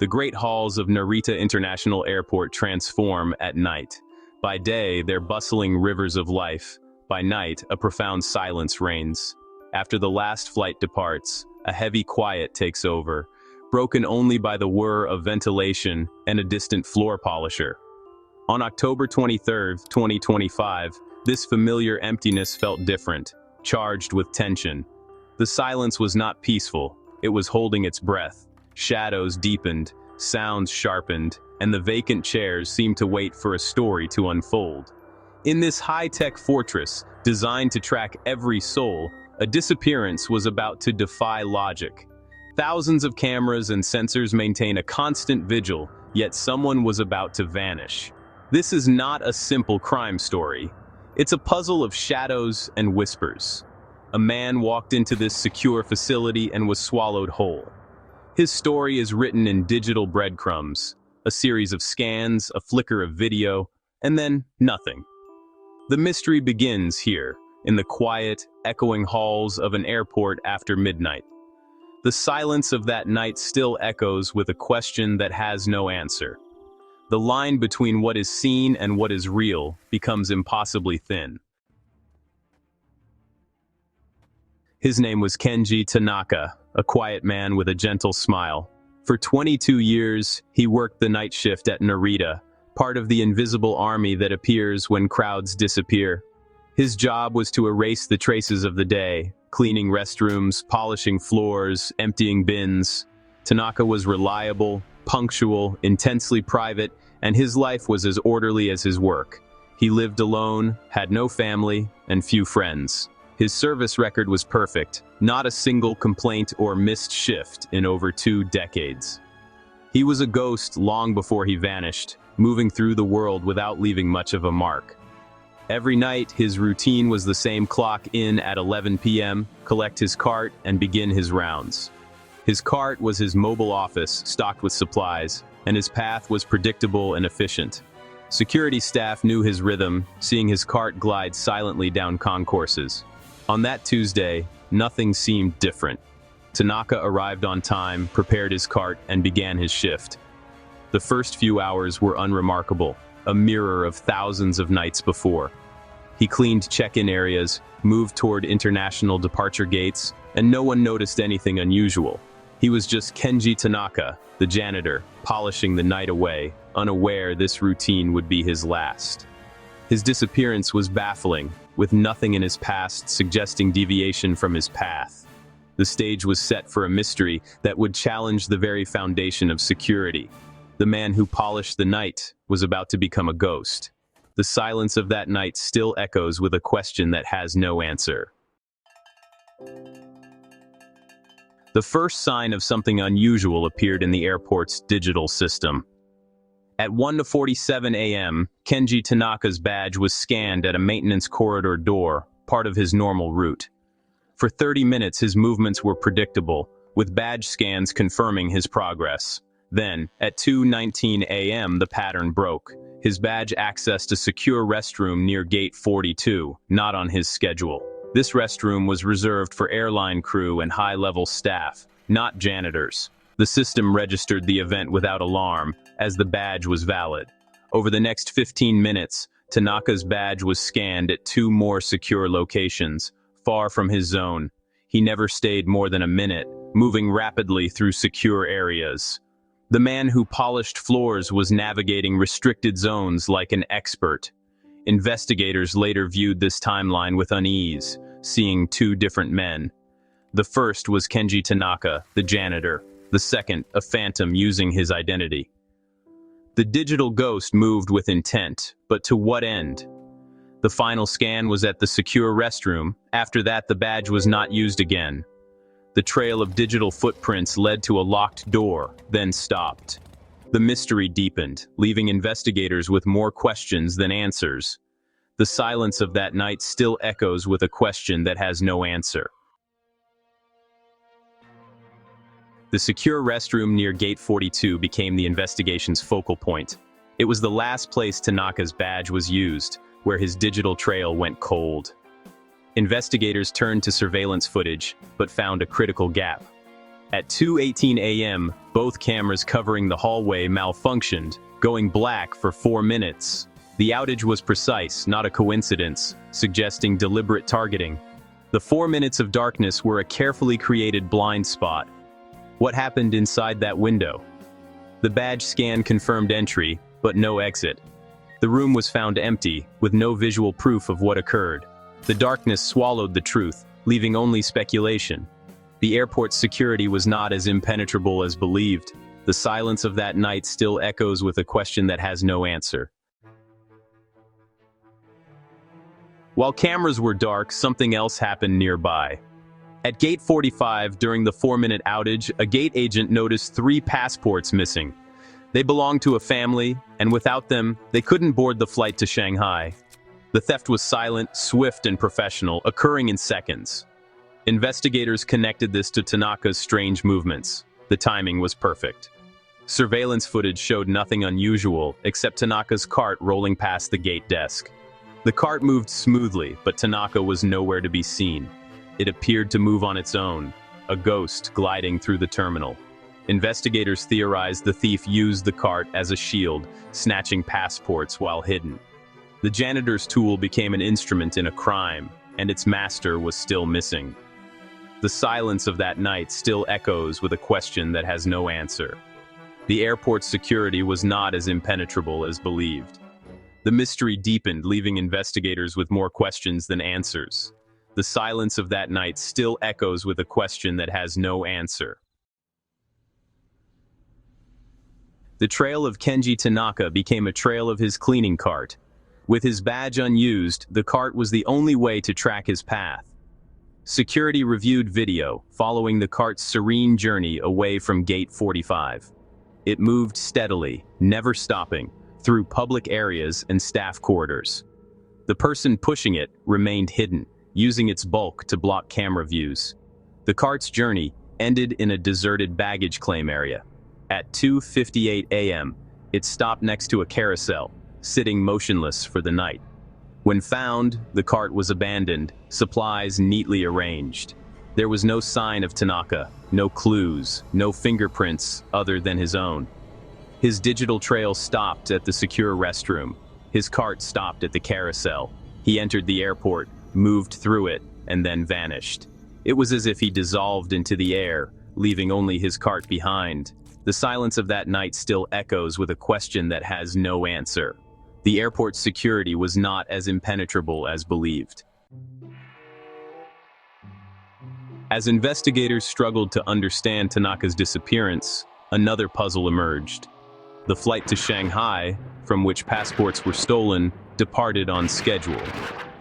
The great halls of Narita International Airport transform at night. By day, they're bustling rivers of life. By night, a profound silence reigns. After the last flight departs, a heavy quiet takes over, broken only by the whir of ventilation and a distant floor polisher. On October 23, 2025, this familiar emptiness felt different, charged with tension. The silence was not peaceful, it was holding its breath. Shadows deepened, sounds sharpened, and the vacant chairs seemed to wait for a story to unfold. In this high-tech fortress, designed to track every soul, a disappearance was about to defy logic. Thousands of cameras and sensors maintain a constant vigil, yet someone was about to vanish. This is not a simple crime story. It's a puzzle of shadows and whispers. A man walked into this secure facility and was swallowed whole. His story is written in digital breadcrumbs, a series of scans, a flicker of video, and then nothing. The mystery begins here, in the quiet, echoing halls of an airport after midnight. The silence of that night still echoes with a question that has no answer. The line between what is seen and what is real becomes impossibly thin. His name was Kenji Tanaka, a quiet man with a gentle smile. For 22 years, he worked the night shift at Narita, part of the invisible army that appears when crowds disappear. His job was to erase the traces of the day, cleaning restrooms, polishing floors, emptying bins. Tanaka was reliable, punctual, intensely private, and his life was as orderly as his work. He lived alone, had no family, and few friends. His service record was perfect, not a single complaint or missed shift in over 2 decades. He was a ghost long before he vanished, moving through the world without leaving much of a mark. Every night, his routine was the same: clock in at 11 p.m., collect his cart, and begin his rounds. His cart was his mobile office, stocked with supplies, and his path was predictable and efficient. Security staff knew his rhythm, seeing his cart glide silently down concourses. On that Tuesday, nothing seemed different. Tanaka arrived on time, prepared his cart, and began his shift. The first few hours were unremarkable, a mirror of thousands of nights before. He cleaned check-in areas, moved toward international departure gates, and no one noticed anything unusual. He was just Kenji Tanaka, the janitor, polishing the night away, unaware this routine would be his last. His disappearance was baffling, with nothing in his past suggesting deviation from his path. The stage was set for a mystery that would challenge the very foundation of security. The man who polished the night was about to become a ghost. The silence of that night still echoes with a question that has no answer. The first sign of something unusual appeared in the airport's digital system. At 1:47 a.m., Kenji Tanaka's badge was scanned at a maintenance corridor door, part of his normal route. For 30 minutes, his movements were predictable, with badge scans confirming his progress. Then, at 2:19 a.m., the pattern broke. His badge accessed a secure restroom near Gate 42, not on his schedule. This restroom was reserved for airline crew and high-level staff, not janitors. The system registered the event without alarm, as the badge was valid. Over the next 15 minutes, Tanaka's badge was scanned at 2 more secure locations, far from his zone. He never stayed more than a minute, moving rapidly through secure areas. The man who polished floors was navigating restricted zones like an expert. Investigators later viewed this timeline with unease, seeing 2 different men. The first was Kenji Tanaka, the janitor. The second, a phantom using his identity. The digital ghost moved with intent, but to what end? The final scan was at the secure restroom. After that, the badge was not used again. The trail of digital footprints led to a locked door, then stopped. The mystery deepened, leaving investigators with more questions than answers. The silence of that night still echoes with a question that has no answer. The secure restroom near Gate 42 became the investigation's focal point. It was the last place Tanaka's badge was used, where his digital trail went cold. Investigators turned to surveillance footage, but found a critical gap. At 2:18 a.m., both cameras covering the hallway malfunctioned, going black for 4 minutes. The outage was precise, not a coincidence, suggesting deliberate targeting. The 4 minutes of darkness were a carefully created blind spot. What happened inside that window? The badge scan confirmed entry, but no exit. The room was found empty, with no visual proof of what occurred. The darkness swallowed the truth, leaving only speculation. The airport's security was not as impenetrable as believed. The silence of that night still echoes with a question that has no answer. While cameras were dark, something else happened nearby. At Gate 45, during the 4-minute outage, a gate agent noticed 3 passports missing. They belonged to a family, and without them, they couldn't board the flight to Shanghai. The theft was silent, swift, and professional, occurring in seconds. Investigators connected this to Tanaka's strange movements. The timing was perfect. Surveillance footage showed nothing unusual, except Tanaka's cart rolling past the gate desk. The cart moved smoothly, but Tanaka was nowhere to be seen. It appeared to move on its own, a ghost gliding through the terminal. Investigators theorized the thief used the cart as a shield, snatching passports while hidden. The janitor's tool became an instrument in a crime, and its master was still missing. The silence of that night still echoes with a question that has no answer. The airport's security was not as impenetrable as believed. The mystery deepened, leaving investigators with more questions than answers. The silence of that night still echoes with a question that has no answer. The trail of Kenji Tanaka became a trail of his cleaning cart. With his badge unused, the cart was the only way to track his path. Security reviewed video, following the cart's serene journey away from Gate 45. It moved steadily, never stopping, through public areas and staff quarters. The person pushing it remained hidden, using its bulk to block camera views. The cart's journey ended in a deserted baggage claim area. At 2:58 a.m., it stopped next to a carousel, sitting motionless for the night. When found, the cart was abandoned, supplies neatly arranged. There was no sign of Tanaka, no clues, no fingerprints other than his own. His digital trail stopped at the secure restroom. His cart stopped at the carousel. He entered the airport, moved through it, and then vanished. It was as if he dissolved into the air, leaving only his cart behind. The silence of that night still echoes with a question that has no answer. The airport's security was not as impenetrable as believed. As investigators struggled to understand Tanaka's disappearance, another puzzle emerged. The flight to Shanghai, from which passports were stolen, departed on schedule.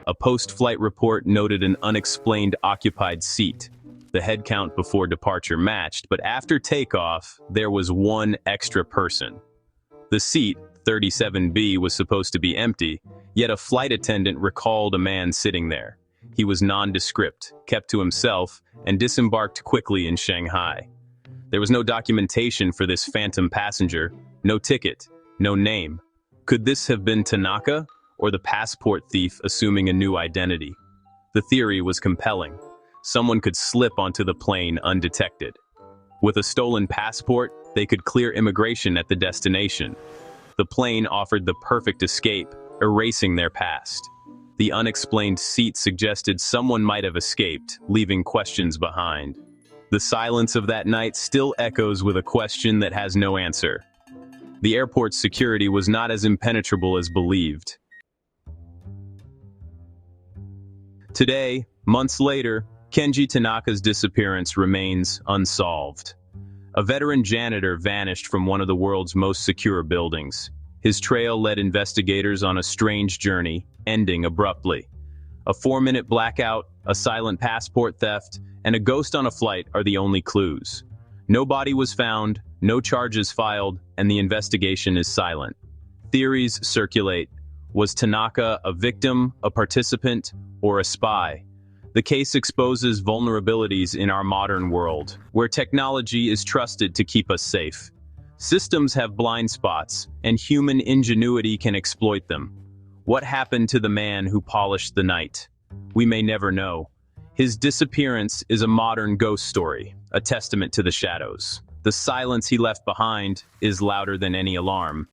A post-flight report noted an unexplained occupied seat. The head count before departure matched, but after takeoff, there was one extra person. The seat, 37B, was supposed to be empty, yet a flight attendant recalled a man sitting there. He was nondescript, kept to himself, and disembarked quickly in Shanghai. There was no documentation for this phantom passenger, no ticket, no name. Could this have been Tanaka, or the passport thief assuming a new identity? The theory was compelling. Someone could slip onto the plane undetected. With a stolen passport, they could clear immigration at the destination. The plane offered the perfect escape, erasing their past. The unexplained seat suggested someone might have escaped, leaving questions behind. The silence of that night still echoes with a question that has no answer. The airport's security was not as impenetrable as believed. Today, months later, Kenji Tanaka's disappearance remains unsolved. A veteran janitor vanished from one of the world's most secure buildings. His trail led investigators on a strange journey, ending abruptly. A 4-minute blackout, a silent passport theft, and a ghost on a flight are the only clues. No body was found, no charges filed, and the investigation is silent. Theories circulate. Was Tanaka a victim, a participant, or a spy? The case exposes vulnerabilities in our modern world, where technology is trusted to keep us safe. Systems have blind spots, and human ingenuity can exploit them. What happened to the man who polished the night? We may never know. His disappearance is a modern ghost story, a testament to the shadows. The silence he left behind is louder than any alarm.